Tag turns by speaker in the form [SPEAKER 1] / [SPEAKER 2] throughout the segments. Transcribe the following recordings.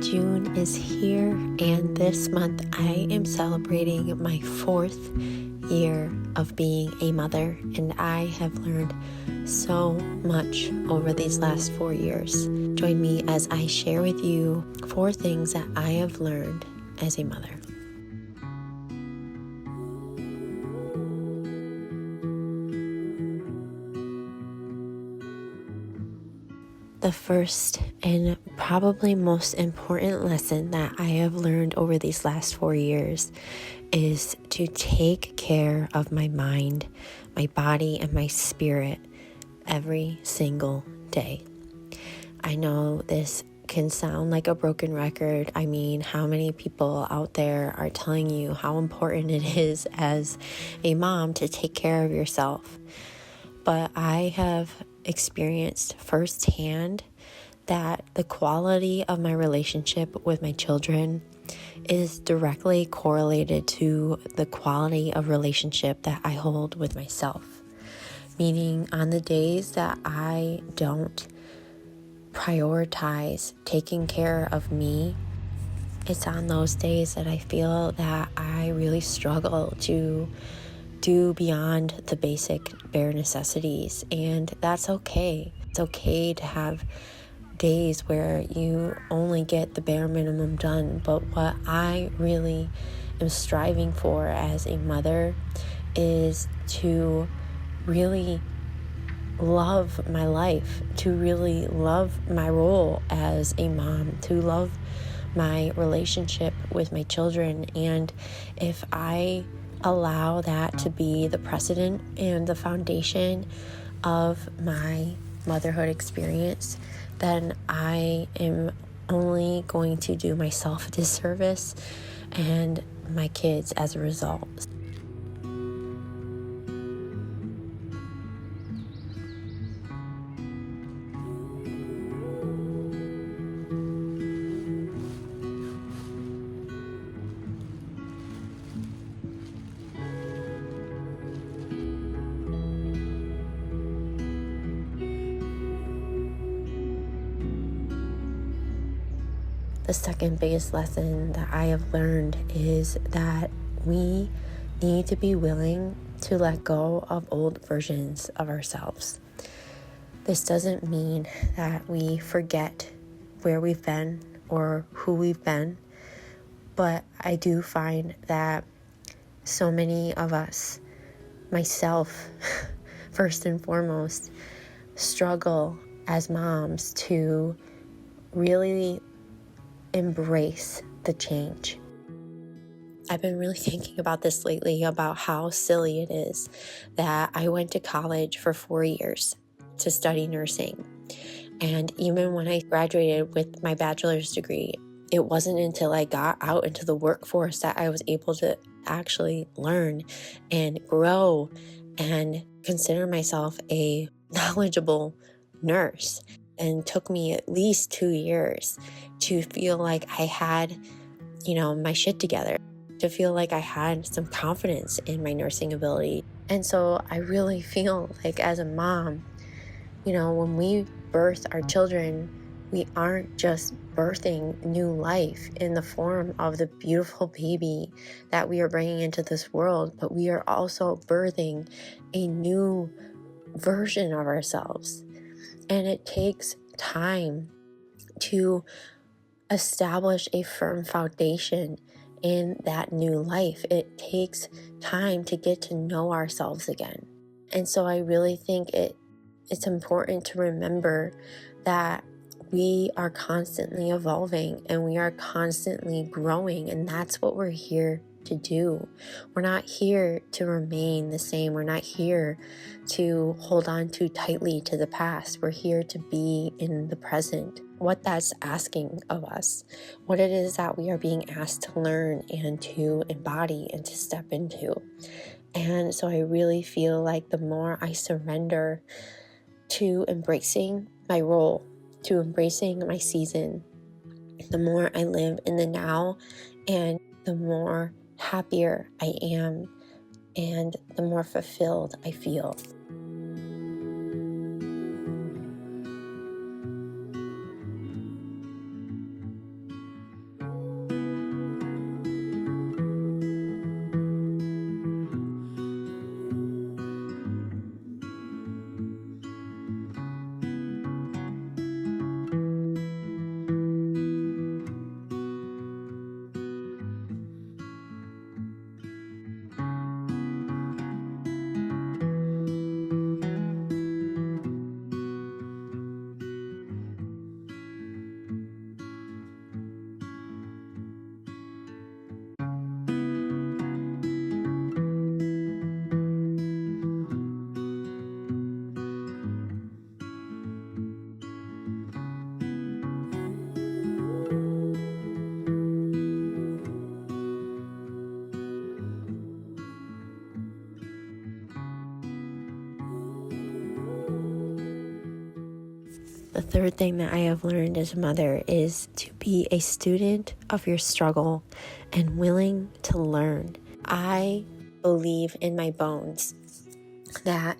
[SPEAKER 1] June is here, and this month I am celebrating my 4th year of being a mother, and I have learned so much over these last 4 years. Join me as I share with you 4 things that I have learned as a mother. The first and probably most important lesson that I have learned over these last 4 years is to take care of my mind, my body, and my spirit every single day. I know this can sound like a broken record. I mean, how many people out there are telling you how important it is as a mom to take care of yourself? But I have experienced firsthand that the quality of my relationship with my children is directly correlated to the quality of relationship that I hold with myself. Meaning, on the days that I don't prioritize taking care of me, it's on those days that I feel that I really struggle to do beyond the basic bare necessities, and that's okay. It's okay to have days where you only get the bare minimum done, but what I really am striving for as a mother is to really love my life, to really love my role as a mom, to love my relationship with my children. And if I allow that to be the precedent and the foundation of my motherhood experience, then I am only going to do myself a disservice and my kids as a result. The second biggest lesson that I have learned is that we need to be willing to let go of old versions of ourselves. This doesn't mean that we forget where we've been or who we've been, but I do find that so many of us, myself first and foremost, struggle as moms to really embrace the change. I've been really thinking about this lately, about how silly it is that I went to college for 4 years to study nursing. And even when I graduated with my bachelor's degree, it wasn't until I got out into the workforce that I was able to actually learn and grow and consider myself a knowledgeable nurse. And it took me at least 2 years to feel like I had, my shit together, to feel like I had some confidence in my nursing ability. And so I really feel like as a mom, when we birth our children, we aren't just birthing new life in the form of the beautiful baby that we are bringing into this world, but we are also birthing a new version of ourselves. And it takes time to establish a firm foundation in that new life. It takes time to get to know ourselves again. And so I really think it's important to remember that we are constantly evolving and we are constantly growing, and that's what we're here to do. We're not here to remain the same. We're not here to hold on too tightly to the past. We're here to be in the present. What that's asking of us, what it is that we are being asked to learn and to embody and to step into. And so I really feel like the more I surrender to embracing my role, to embracing my season, the more I live in the now, and the more happier I am, and the more fulfilled I feel. third thing that I have learned as a mother is to be a student of your struggle and willing to learn. I believe in my bones that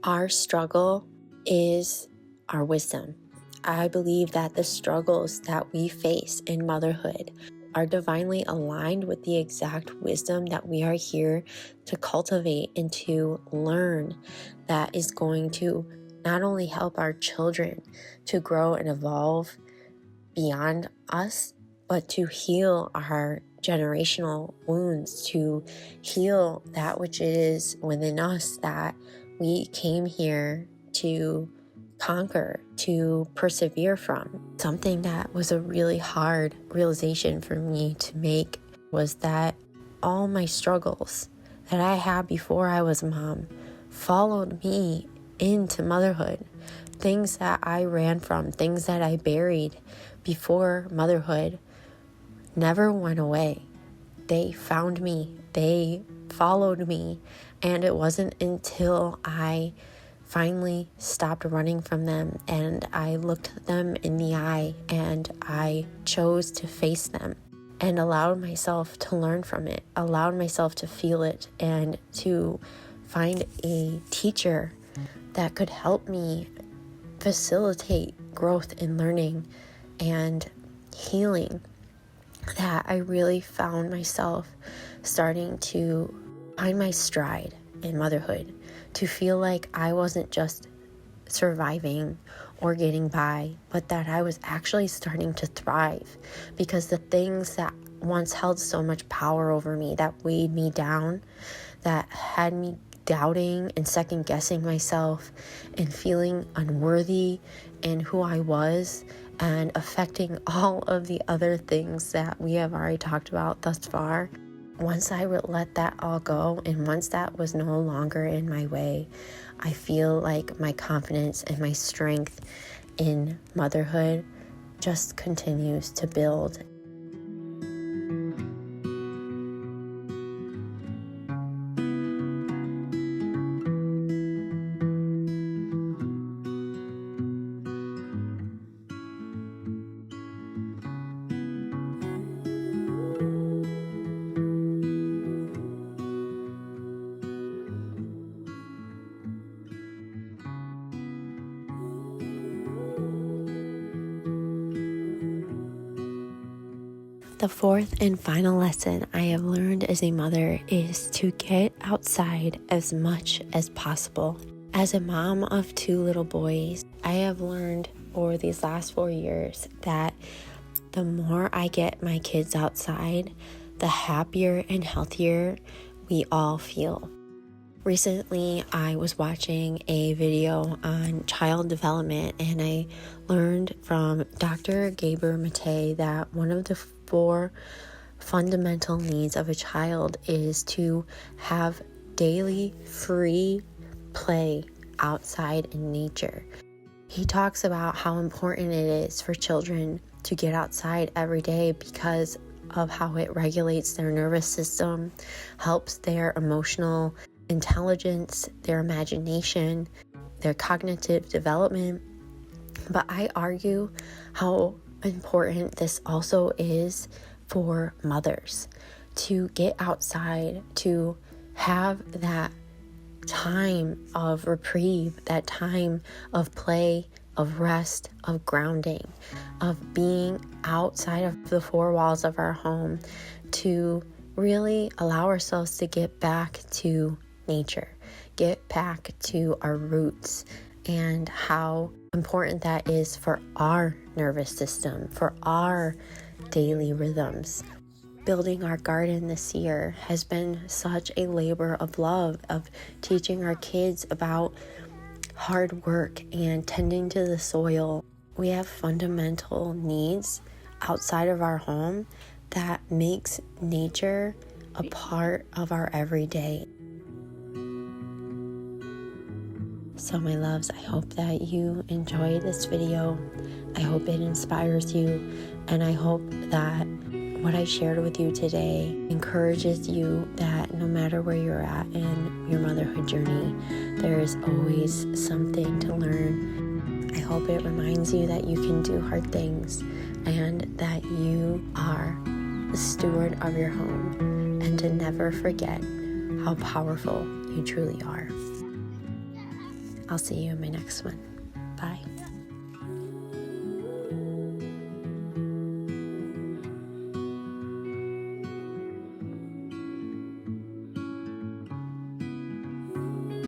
[SPEAKER 1] our struggle is our wisdom. I believe that the struggles that we face in motherhood are divinely aligned with the exact wisdom that we are here to cultivate and to learn, that is going to not only help our children to grow and evolve beyond us, but to heal our generational wounds, to heal that which is within us that we came here to conquer, to persevere from. Something that was a really hard realization for me to make was that all my struggles that I had before I was a mom followed me into motherhood. Things that I ran from, things that I buried before motherhood never went away. They found me, they followed me, and it wasn't until I finally stopped running from them and I looked them in the eye and I chose to face them and allowed myself to learn from it, allowed myself to feel it, and to find a teacher that could help me facilitate growth and learning and healing, that I really found myself starting to find my stride in motherhood, to feel like I wasn't just surviving or getting by, but that I was actually starting to thrive, because the things that once held so much power over me, that weighed me down, that had me doubting and second guessing myself and feeling unworthy in who I was, and affecting all of the other things that we have already talked about thus far. Once I would let that all go, and once that was no longer in my way, I feel like my confidence and my strength in motherhood just continues to build. The fourth and final lesson I have learned as a mother is to get outside as much as possible. As a mom of 2 little boys, I have learned over these last 4 years that the more I get my kids outside, the happier and healthier we all feel. Recently, I was watching a video on child development, and I learned from Dr. Gaber Mate that one of the 4 fundamental needs of a child is to have daily free play outside in nature. He talks about how important it is for children to get outside every day because of how it regulates their nervous system, helps their emotional intelligence, their imagination, their cognitive development. But I argue how important this also is for mothers to get outside, to have that time of reprieve, that time of play, of rest, of grounding, of being outside of the 4 walls of our home, to really allow ourselves to get back to nature, get back to our roots, and how important that is for our nervous system, for our daily rhythms. Building our garden this year has been such a labor of love, of teaching our kids about hard work and tending to the soil. We have fundamental needs outside of our home that makes nature a part of our everyday. So my loves, I hope that you enjoyed this video. I hope it inspires you, and I hope that what I shared with you today encourages you that no matter where you're at in your motherhood journey, there is always something to learn. I hope it reminds you that you can do hard things and that you are the steward of your home, and to never forget how powerful you truly are. I'll see you in my next one. Bye.